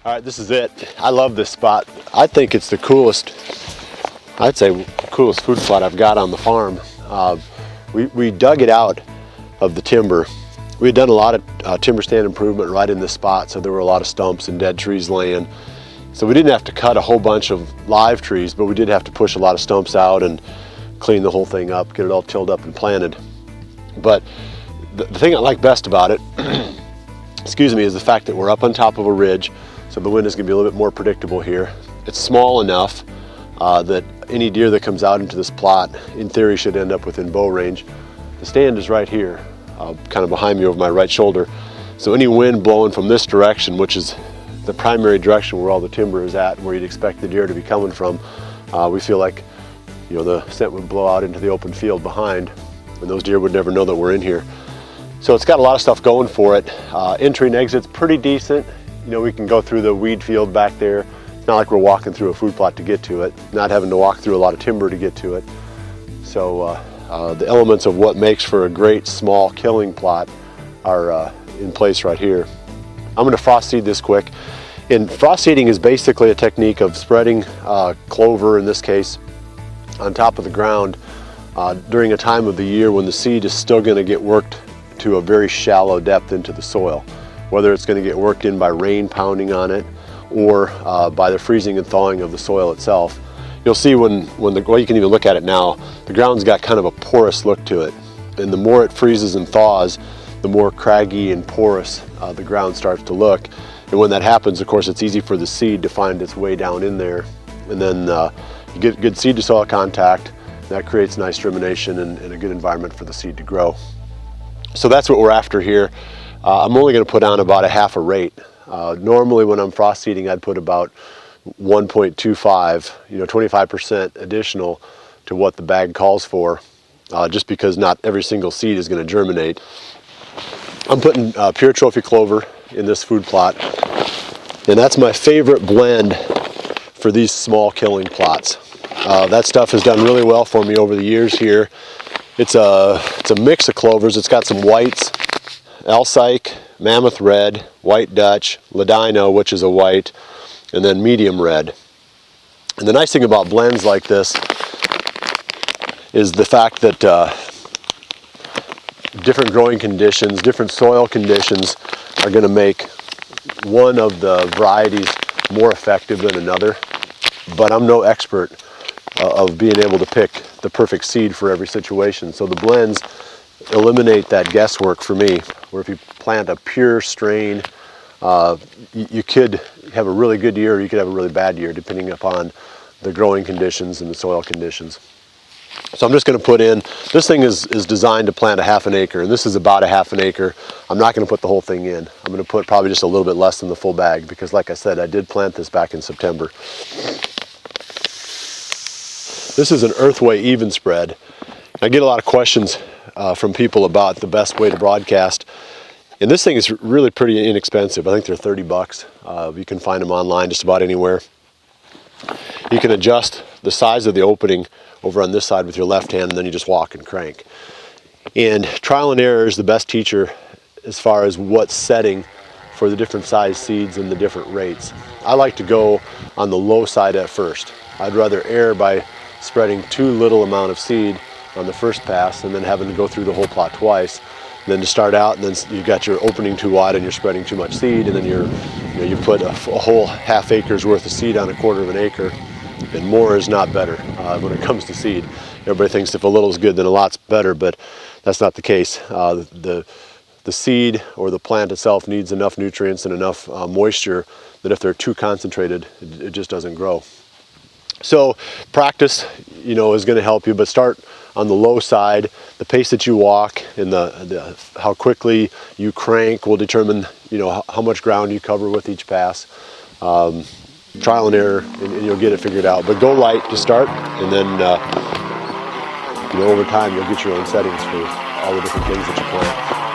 All right, this is it. I love this spot. I think it's the coolest, I'd say coolest food plot I've got on the farm. We dug it out of the timber. We had done a lot of timber stand improvement right in this spot, so there were a lot of stumps and dead trees laying. So we didn't have to cut a whole bunch of live trees, but we did have to push a lot of stumps out and clean the whole thing up, get it all tilled up and planted. But the thing I like best about it, excuse me, is the fact that we're up on top of a ridge, so the wind is going to be a little bit more predictable here. It's small enough that any deer that comes out into this plot, in theory, should end up within bow range. The stand is right here, kind of behind me over my right shoulder. So any wind blowing from this direction, which is the primary direction where all the timber is at, where you'd expect the deer to be coming from, we feel like, you know, the scent would blow out into the open field behind, and those deer would never know that we're in here. So it's got a lot of stuff going for it. Entry and exit's pretty decent. You know, we can go through the weed field back there. It's not like we're walking through a food plot to get to it, not having to walk through a lot of timber to get to it. So the elements of what makes for a great small killing plot are in place right here. I'm going to frost seed this quick. And frost seeding is basically a technique of spreading clover, in this case, on top of the ground during a time of the year when the seed is still going to get worked to a very shallow depth into the soil. Whether it's going to get worked in by rain pounding on it or by the freezing and thawing of the soil itself. You'll see when well, you can even look at it now, the ground's got kind of a porous look to it. And the more it freezes and thaws, the more craggy and porous the ground starts to look. And when that happens, of course, it's easy for the seed to find its way down in there. And then you get good seed to soil contact. That creates nice germination and a good environment for the seed to grow. So that's what we're after here. I'm only going to put on about a half a rate. Normally when I'm frost seeding, I'd put about 1.25, 25% additional to what the bag calls for, just because not every single seed is going to germinate. I'm putting Pure Trophy Clover in this food plot, and that's my favorite blend for these small killing plots. That stuff has done really well for me over the years here. It's a mix of clovers. It's got some whites, Alsike, Mammoth Red, White Dutch, Ladino, which is a white, and then medium red. And the nice thing about blends like this is the fact that different growing conditions, different soil conditions are going to make one of the varieties more effective than another. But I'm no expert of being able to pick the perfect seed for every situation. So the blends eliminate that guesswork for me, where if you plant a pure strain, you could have a really good year or you could have a really bad year depending upon the growing conditions and the soil conditions. So I'm just going to put in, this thing is designed to plant a half an acre, and this is about a half an acre. I'm not going to put the whole thing in. I'm going to put probably just a little bit less than the full bag because, like I said, I did plant this back in September. This is an earthway even spread. I get a lot of questions from people about the best way to broadcast. And this thing is really pretty inexpensive. I think they're 30 bucks. You can find them online just about anywhere. You can adjust the size of the opening over on this side with your left hand, and then you just walk and crank. And trial and error is the best teacher as far as what setting for the different size seeds and the different rates. I like to go on the low side at first. I'd rather err by spreading too little amount of seed on the first pass and then having to go through the whole plot twice, than to start out and then you've got your opening too wide and you're spreading too much seed, and then you put a whole half acre's worth of seed on a quarter of an acre. And more is not better when it comes to seed. Everybody thinks if a little is good, then a lot's better, but that's not the case. The seed or the plant itself needs enough nutrients and enough moisture that if they're too concentrated, it just doesn't grow. So practice, is going to help you, but start on the low side. The pace that you walk and how quickly you crank will determine, how much ground you cover with each pass. Trial and error, and you'll get it figured out. But go light to start, and then over time you'll get your own settings for all the different things that you plant.